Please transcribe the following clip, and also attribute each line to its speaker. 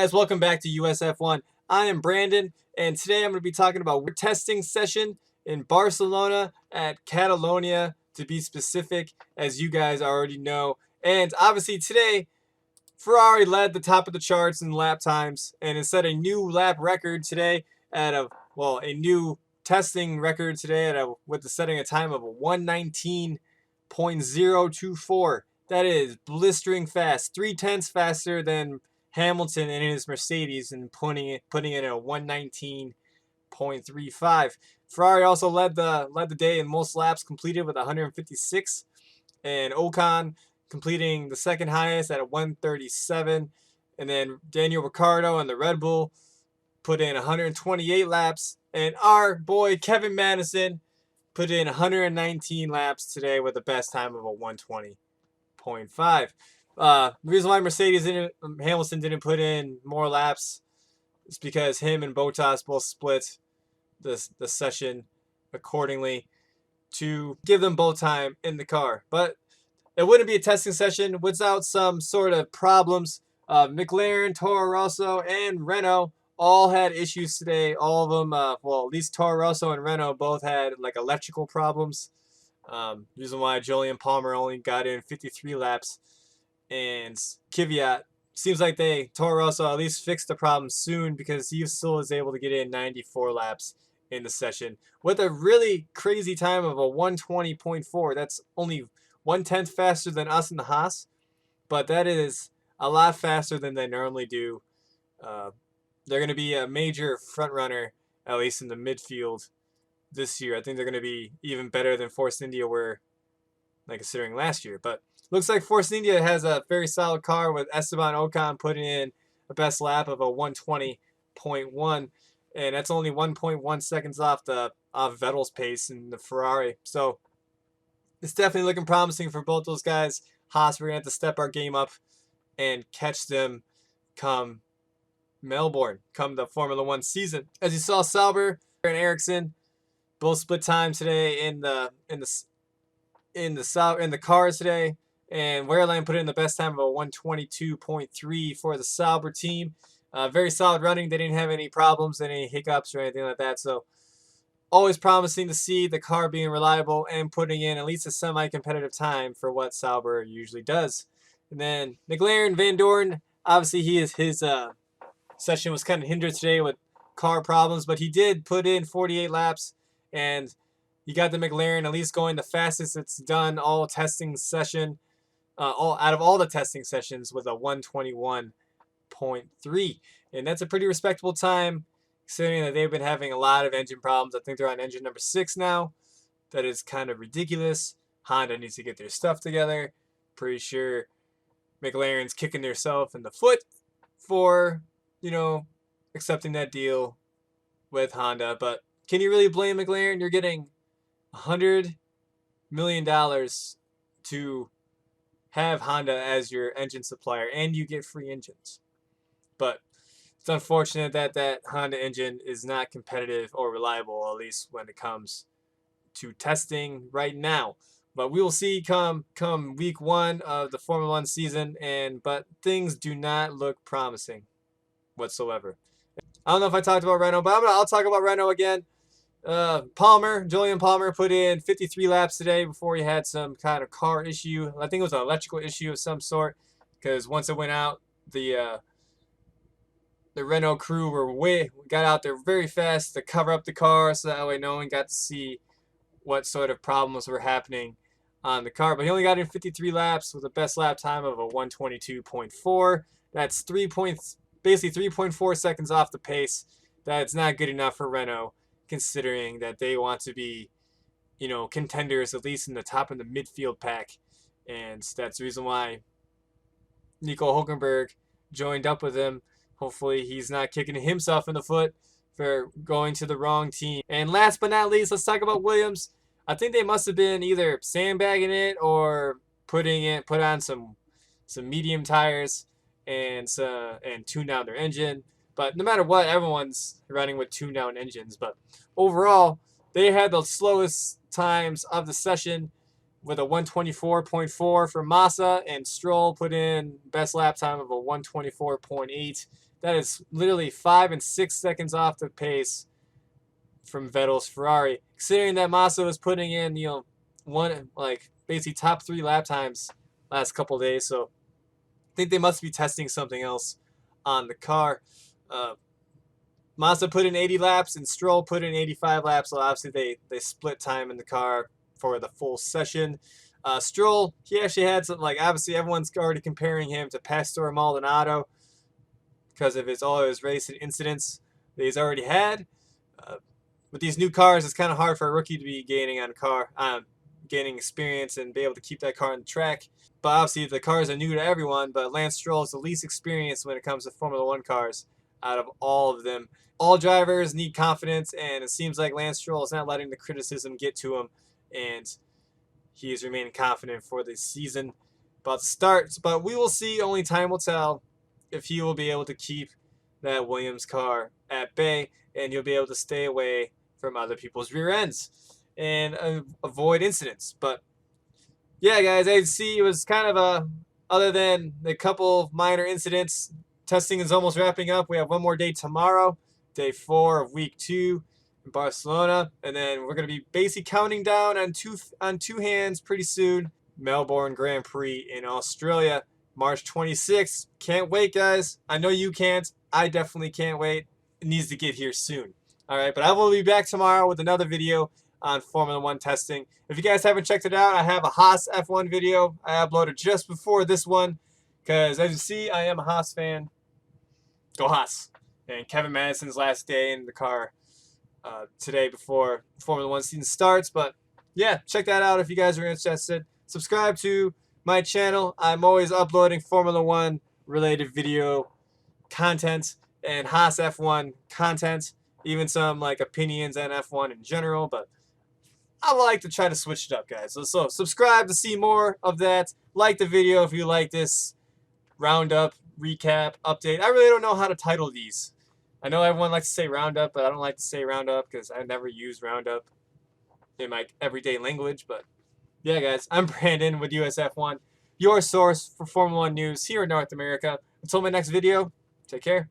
Speaker 1: guys, welcome back to USF1. I am Brandon, and today I'm going to be talking about a testing session in Barcelona at Catalonia, to be specific, as you guys already know. And obviously today, Ferrari led the top of the charts in lap times, and it set a new lap record today a new testing record today with the setting a time of a 1:19.024. That is blistering fast, 0.3 faster than Hamilton in his Mercedes, and putting it at a 1:19.35. Ferrari also led the day in most laps completed with 156, and Ocon completing the second highest at a 1:37, and then Daniel Ricciardo and the Red Bull put in 128 laps, and our boy Kevin Madison put in 119 laps today with the best time of a 1:20.5. The reason why Hamilton didn't put in more laps is because him and Bottas both split the session accordingly to give them both time in the car. But it wouldn't be a testing session without some sort of problems. McLaren, Toro Rosso, and Renault all had issues today. All of them, at least Toro Rosso and Renault both had like electrical problems. Reason why Jolyon Palmer only got in 53 laps. And Kvyat, seems like Toro Rosso at least fixed the problem soon, because he still was able to get in 94 laps in the session with a really crazy time of a 1:20.4. That's only 1/10 faster than us in the Haas, but that is a lot faster than they normally do. They're going to be a major front runner, at least in the midfield this year. I think they're going to be even better than Force India were, considering last year. But looks like Force India has a very solid car, with Esteban Ocon putting in a best lap of a 1:20.1, and that's only 1.1 seconds off Vettel's pace in the Ferrari. So it's definitely looking promising for both those guys. Haas, we're going to have to step our game up and catch them come Melbourne, come the Formula One season. As you saw, Sauber and Ericsson both split time today in the cars today, and Wehrlein put in the best time of a 1:22.3 for the Sauber team. Very solid running. They didn't have any problems, any hiccups or anything like that. So always promising to see the car being reliable and putting in at least a semi-competitive time for what Sauber usually does. And then McLaren, Van Dorn, obviously his session was kind of hindered today with car problems, but he did put in 48 laps, and you got the McLaren at least going the fastest it's done all testing session, out of all the testing sessions, with a 1:21.3, and that's a pretty respectable time, considering that they've been having a lot of engine problems. I think they're on engine number 6 now. That is kind of ridiculous. Honda needs to get their stuff together. Pretty sure McLaren's kicking themselves in the foot for, accepting that deal with Honda. But can you really blame McLaren? You're getting $100 million to have Honda as your engine supplier, and you get free engines. But it's unfortunate that Honda engine is not competitive or reliable, at least when it comes to testing right now. But we will see come week 1 of the Formula One season, but things do not look promising whatsoever. I don't know if I talked about Renault, but I'll talk about Renault again. Jolyon Palmer put in 53 laps today before he had some kind of car issue. I think it was an electrical issue of some sort, because once it went out, the Renault crew got out there very fast to cover up the car, so that way no one got to see what sort of problems were happening on the car. But he only got in 53 laps with a best lap time of a 1:22.4. That's basically 3.4 seconds off the pace. That's not good enough for Renault, considering that they want to be, contenders at least in the top of the midfield pack. And that's the reason why Nico Hülkenberg joined up with him. Hopefully he's not kicking himself in the foot for going to the wrong team. And last but not least, let's talk about Williams. I think they must have been either sandbagging it or put on some medium tires and tune down their engine. But no matter what, everyone's running with tuned down engines. But overall, they had the slowest times of the session, with a 1:24.4 for Massa, and Stroll put in best lap time of a 1:24.8. That is literally 5 and 6 seconds off the pace from Vettel's Ferrari. Considering that Massa was putting in, one like basically top 3 lap times last couple days, so I think they must be testing something else on the car. Massa put in 80 laps and Stroll put in 85 laps, so obviously they split time in the car for the full session. Stroll, he actually had some, like, obviously everyone's already comparing him to Pastor Maldonado because of all his race incidents that he's already had. With these new cars, it's kind of hard for a rookie to be gaining on a car, gaining experience and be able to keep that car on the track. But obviously the cars are new to everyone, but Lance Stroll is the least experienced when it comes to Formula One cars out of all of them. All drivers need confidence, and it seems like Lance Stroll is not letting the criticism get to him, and he is remaining confident for the season about to start. But we will see. Only time will tell if he will be able to keep that Williams car at bay, and he'll be able to stay away from other people's rear ends and avoid incidents. But yeah, guys, as you see, it was kind of other than a couple of minor incidents, testing is almost wrapping up. We have one more day tomorrow, day 4 of week 2 in Barcelona, and then we're going to be basically counting down on two hands pretty soon. Melbourne Grand Prix in Australia, March 26th. Can't wait, guys. I know you can't. I definitely can't wait. It needs to get here soon. All right, but I will be back tomorrow with another video on Formula One testing. If you guys haven't checked it out, I have a Haas F1 video I uploaded just before this one, because as you see, I am a Haas fan. Go Haas. And Kevin Madison's last day in the car today before Formula One season starts. But yeah, check that out if you guys are interested. Subscribe to my channel. I'm always uploading Formula One related video content and Haas F1 content, even some like opinions on F1 in general, but I like to try to switch it up, guys. So subscribe to see more of that. Like the video if you like this roundup, recap, update. I really don't know how to title these. I know everyone likes to say roundup, but I don't like to say roundup because I never use roundup in my everyday language. But yeah, guys, I'm Brandon with USF1, your source for Formula One news here in North America. Until my next video, take care.